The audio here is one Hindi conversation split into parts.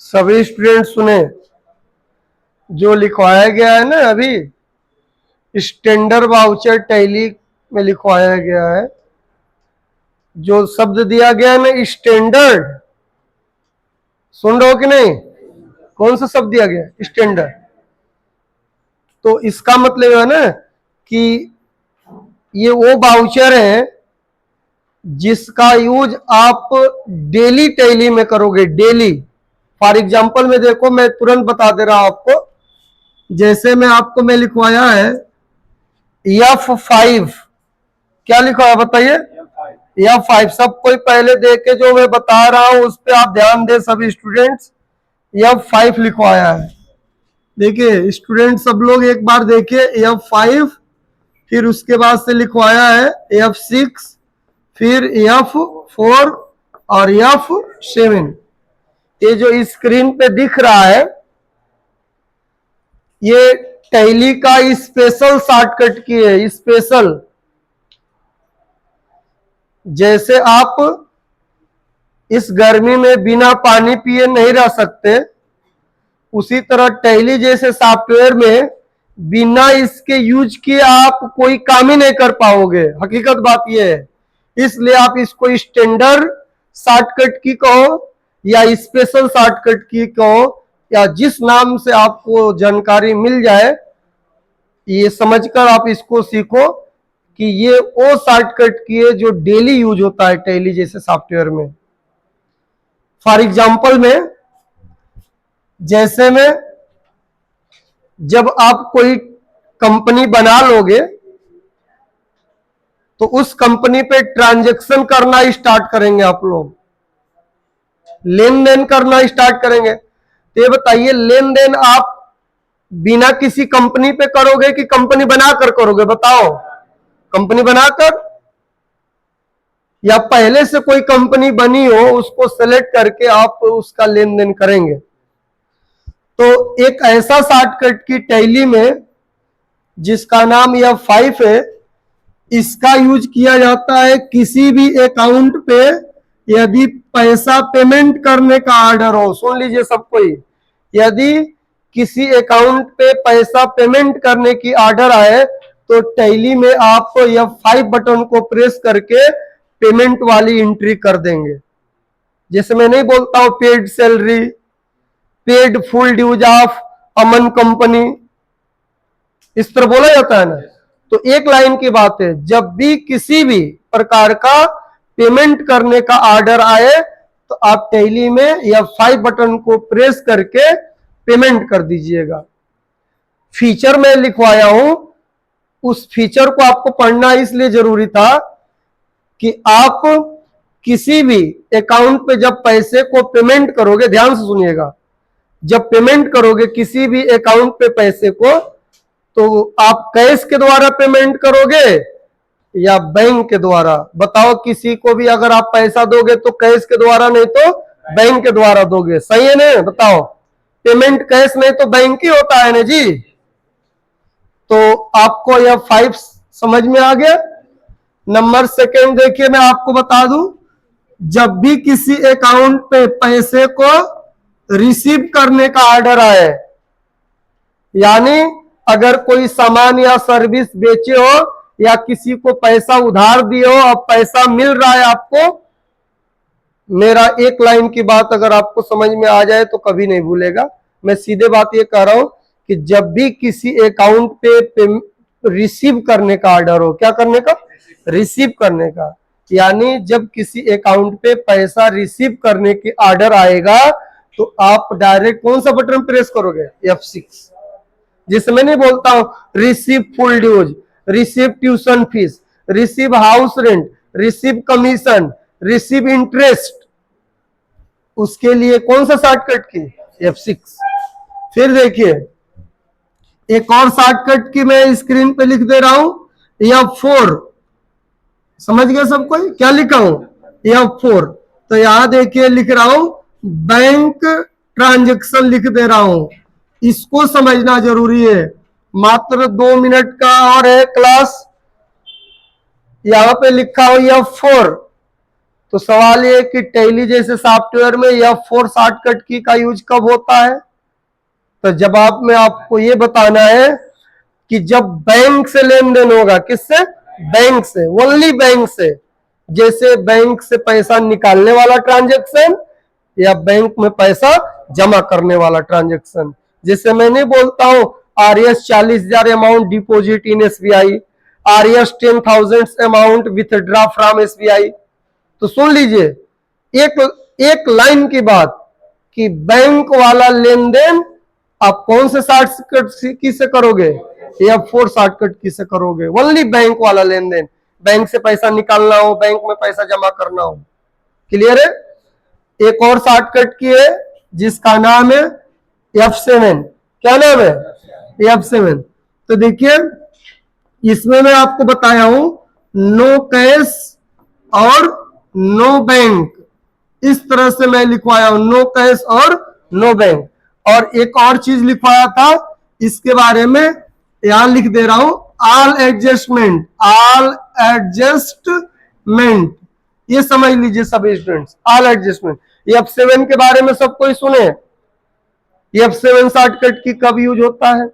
सभी स्टूडेंट सुने, जो लिखवाया गया है ना अभी स्टैंडर्ड वाउचर टैली में लिखवाया गया है। जो शब्द दिया गया है ना स्टैंडर्ड, सुन रहे हो कि नहीं? कौन सा शब्द दिया गया? स्टैंडर्ड। तो इसका मतलब है ना कि ये वो वाउचर है जिसका यूज आप डेली टैली में करोगे, डेली। फॉर एग्जांपल में देखो, मैं तुरंत बता दे रहा हूं आपको। जैसे मैं लिखवाया है F5, क्या लिखा है बताइए? F5। सब कोई पहले देख के जो मैं बता रहा हूं उस पर आप ध्यान दे सभी स्टूडेंट्स। F5 लिखवाया है। देखिए स्टूडेंट सब लोग एक बार देखिए, F5, फिर उसके बाद से लिखवाया है F6, फिर F4 और F7। ये जो स्क्रीन पे दिख रहा है ये टैली का स्पेशल शॉर्टकट की है। स्पेशल, जैसे आप इस गर्मी में बिना पानी पिए नहीं रह सकते, उसी तरह टैली जैसे सॉफ्टवेयर में बिना इसके यूज किए आप कोई काम ही नहीं कर पाओगे। हकीकत बात यह है। इसलिए आप इसको स्टैंडर्ड शॉर्टकट की कहो या स्पेशल शॉर्टकट की कहो, या जिस नाम से आपको जानकारी मिल जाए, ये समझकर आप इसको सीखो कि ये वो शॉर्टकट की है जो डेली यूज होता है टैली जैसे सॉफ्टवेयर में। फॉर एग्जांपल में, जैसे में जब आप कोई कंपनी बना लोगे तो उस कंपनी पे ट्रांजैक्शन करना स्टार्ट करेंगे, आप लोग लेन देन करना स्टार्ट करेंगे। तो ये बताइए, लेन देन आप बिना किसी कंपनी पे करोगे कि कंपनी बनाकर करोगे? बताओ। कंपनी बनाकर, या पहले से कोई कंपनी बनी हो उसको सेलेक्ट करके आप उसका लेन देन करेंगे। तो एक ऐसा शॉर्टकट की टैली में जिसका नाम F5 है, इसका यूज किया जाता है किसी भी अकाउंट पे यदि पैसा पेमेंट करने का ऑर्डर हो। सुन लीजिए सब कोई, यदि किसी अकाउंट पे पैसा पेमेंट करने की ऑर्डर आए तो टैली में आप F5 बटन को प्रेस करके पेमेंट वाली एंट्री कर देंगे। जैसे मैं नहीं बोलता हूं paid salary, paid full dues of Aman company, इस तरह बोला जाता है ना। तो एक लाइन की बात है, जब भी किसी भी प्रकार का पेमेंट करने का ऑर्डर आए तो आप टैली में F5 बटन को प्रेस करके पेमेंट कर दीजिएगा। फीचर में लिखवाया हूं, उस फीचर को आपको पढ़ना इसलिए जरूरी था कि आप किसी भी अकाउंट पे जब पैसे को पेमेंट करोगे, ध्यान से सुनिएगा, जब पेमेंट करोगे किसी भी अकाउंट पे पैसे को, तो आप कैश के द्वारा पेमेंट करोगे या बैंक के द्वारा? बताओ, किसी को भी अगर आप पैसा दोगे तो कैश के द्वारा, नहीं तो बैंक के द्वारा दोगे। सही है ना? बताओ, पेमेंट कैश नहीं तो बैंक ही होता है ना जी। तो आपको F5 समझ में आ गया। नंबर सेकंड देखिए, मैं आपको बता दूं, जब भी किसी अकाउंट पे पैसे को रिसीव करने का ऑर्डर आए, यानी अगर कोई सामान या सर्विस बेचे हो या किसी को पैसा उधार दिए हो, अब पैसा मिल रहा है आपको, मेरा एक लाइन की बात अगर आपको समझ में आ जाए तो कभी नहीं भूलेगा। मैं सीधे बात ये कह रहा हूं कि जब भी किसी अकाउंट पे रिसीव करने का ऑर्डर हो, क्या करने का? रिसीव करने का, यानी जब किसी अकाउंट पे पैसा रिसीव करने की ऑर्डर आएगा तो आप डायरेक्ट कौन सा बटन प्रेस करोगे? F6। जिसमें मैं नहीं बोलता हूं receive full dues, receive tuition fees, receive house rent, receive commission, receive interest, उसके लिए कौन सा शॉर्टकट की? F6। फिर देखिए एक और शॉर्टकट की मैं स्क्रीन पे लिख दे रहा हूं, F4। समझ गए सब कोई? क्या लिखा हूं? F4। तो यहां देखिए लिख रहा हूं बैंक ट्रांजैक्शन लिख दे रहा हूं। इसको समझना जरूरी है। मात्र 2 मिनट का और है क्लास। यहां पे लिखा हो F4, तो सवाल ये कि टैली जैसे सॉफ्टवेयर में F4 शॉर्टकट की का यूज कब होता है? तो जवाब में आपको ये बताना है कि जब बैंक से लेन देन होगा। किससे? बैंक से, ओनली बैंक से। जैसे बैंक से पैसा निकालने वाला ट्रांजैक्शन या बैंक में पैसा जमा करने वाला ट्रांजैक्शन। जैसे मैं नहीं बोलता हूं RS 40,000 amount deposit in SBI, RS 10,000 amount withdraw from SBI। तो सुन लीजिए एक लाइन की बात कि बैंक वाला लेन देन आप कौन से शॉर्टकट की से करोगे? F4 शॉर्टकट की से करोगे। ओनली बैंक वाला लेन देन, बैंक से पैसा निकालना हो, बैंक में पैसा जमा करना हो। क्लियर है? एक और शॉर्टकट की है जिसका नाम है F7। क्या नाम है? F7। तो देखिए इसमें मैं आपको बताया हूं नो कैश और नो बैंक, इस तरह से मैं लिखवाया हूं, नो कैश और नो बैंक। और एक और चीज लिखवाया था इसके बारे में, यहां लिख दे रहा हूं, ऑल एडजस्टमेंट, ऑल एडजस्टमेंट। ये समझ लीजिए सब स्टूडेंट्स, ऑल एडजस्टमेंट। F7 के बारे में सब कोई सुने? F7 शॉर्टकट की कब यूज होता है?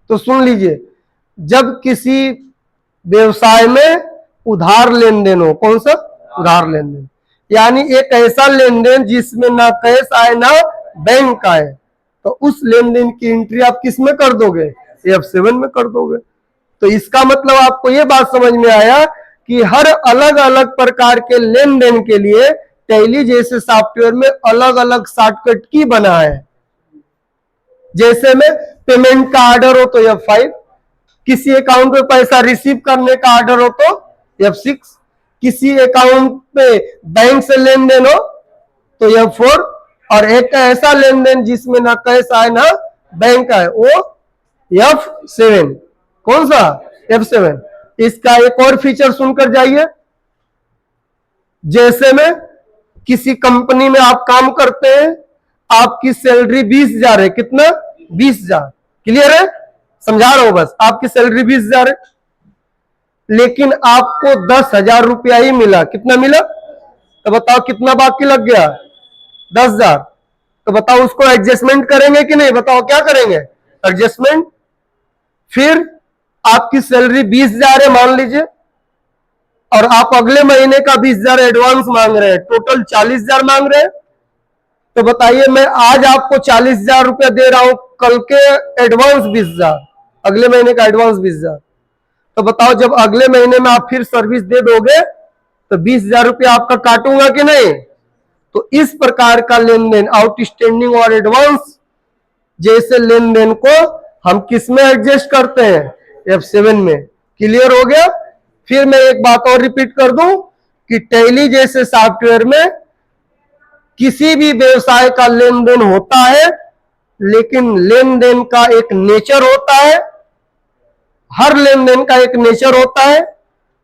तो सुन लीजिए, जब किसी व्यवसाय में उधार लेन देन हो। कौन सा? उधार लेन देन, यानी एक ऐसा लेन देन जिसमें ना कैश आए ना बैंक आए, तो उस लेन देन की एंट्री आप किस में कर दोगे? F7 में कर दोगे। तो इसका मतलब आपको यह बात समझ में आया कि हर अलग अलग प्रकार के लेन देन के लिए टैली जैसे सॉफ्टवेयर में अलग अलग शॉर्टकट की बना है। जैसे में पेमेंट का ऑर्डर हो तो F5, किसी अकाउंट में पैसा रिसीव करने का ऑर्डर हो तो F6, किसी अकाउंट पे बैंक से लेन देन हो तो F4, और एक ऐसा लेन देन जिसमें ना कैश आए ना बैंक आए वो F7। कौन सा? F7। इसका एक और फीचर सुनकर जाइए। जैसे में किसी कंपनी में आप काम करते हैं, आपकी सैलरी 20,000 है। कितना? 20,000। क्लियर है? समझा रहा हूं बस। आपकी सैलरी 20,000 है, लेकिन आपको 10,000 रुपया ही मिला। कितना मिला? तो बताओ कितना बाकी लग गया? 10,000। तो बताओ उसको एडजस्टमेंट करेंगे कि नहीं? बताओ क्या करेंगे? एडजस्टमेंट। फिर आपकी सैलरी 20,000 है मान लीजिए, और आप अगले महीने का 20,000 एडवांस मांग रहे हैं, टोटल 40,000 मांग रहे हैं। तो बताइए मैं आज आपको 40,000 रुपया दे रहा हूं, कल के एडवांस 20,000, अगले महीने का एडवांस 20,000। तो बताओ जब अगले महीने में आप फिर सर्विस दे दोगे तो 20,000 रुपया आपका काटूंगा कि नहीं? तो इस प्रकार का लेन देन, आउटस्टैंडिंग और एडवांस जैसे लेन देन को हम किस में एडजस्ट करते हैं? F7 में। क्लियर हो गया? फिर मैं एक बात और रिपीट कर दूं कि टैली जैसे सॉफ्टवेयर में किसी भी व्यवसाय का लेन देन होता है, लेकिन लेन देन का एक नेचर होता है, हर लेन देन का एक नेचर होता है।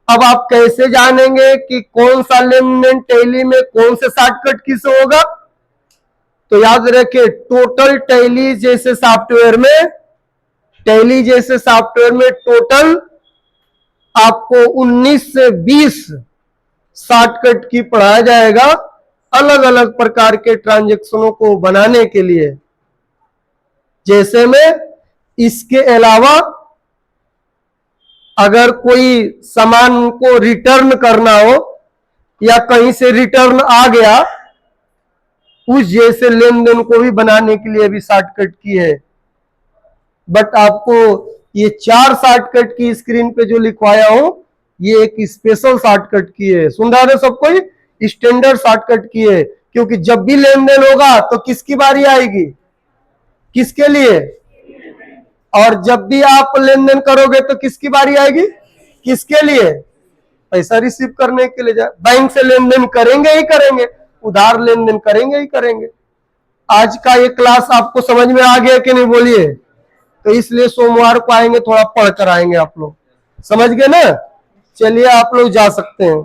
अब आप कैसे जानेंगे कि कौन सा लेन देन टैली में कौन से शॉर्टकट की से होगा? तो याद रखिए टोटल टैली जैसे सॉफ्टवेयर में टोटल आपको 19 से 20 शॉर्टकट की पढ़ाया जाएगा अलग अलग प्रकार के ट्रांजैक्शनों को बनाने के लिए। जैसे में इसके अलावा अगर कोई सामान को रिटर्न करना हो या कहीं से रिटर्न आ गया, उस जैसे लेन देन को भी बनाने के लिए भी शॉर्टकट की है। बट आपको ये 4 शॉर्टकट की स्क्रीन पे जो लिखवाया हूं, ये एक स्पेशल शॉर्टकट की है। सुन रहा है सब कोई? स्टैंडर्ड शॉर्टकट की है, क्योंकि जब भी लेन देन होगा तो किसकी बारी आएगी? किसके लिए? और जब भी आप लेन देन करोगे तो किसकी बारी आएगी? किसके लिए? पैसा रिसीव करने के लिए। बैंक से लेन देन करेंगे ही करेंगे, उधार लेन देन करेंगे ही करेंगे। आज का ये क्लास आपको समझ में आ गया कि नहीं? बोलिए। तो इसलिए सोमवार को आएंगे, थोड़ा पढ़ कर आएंगे। आप लोग समझ गए ना? चलिए आप लोग जा सकते हैं।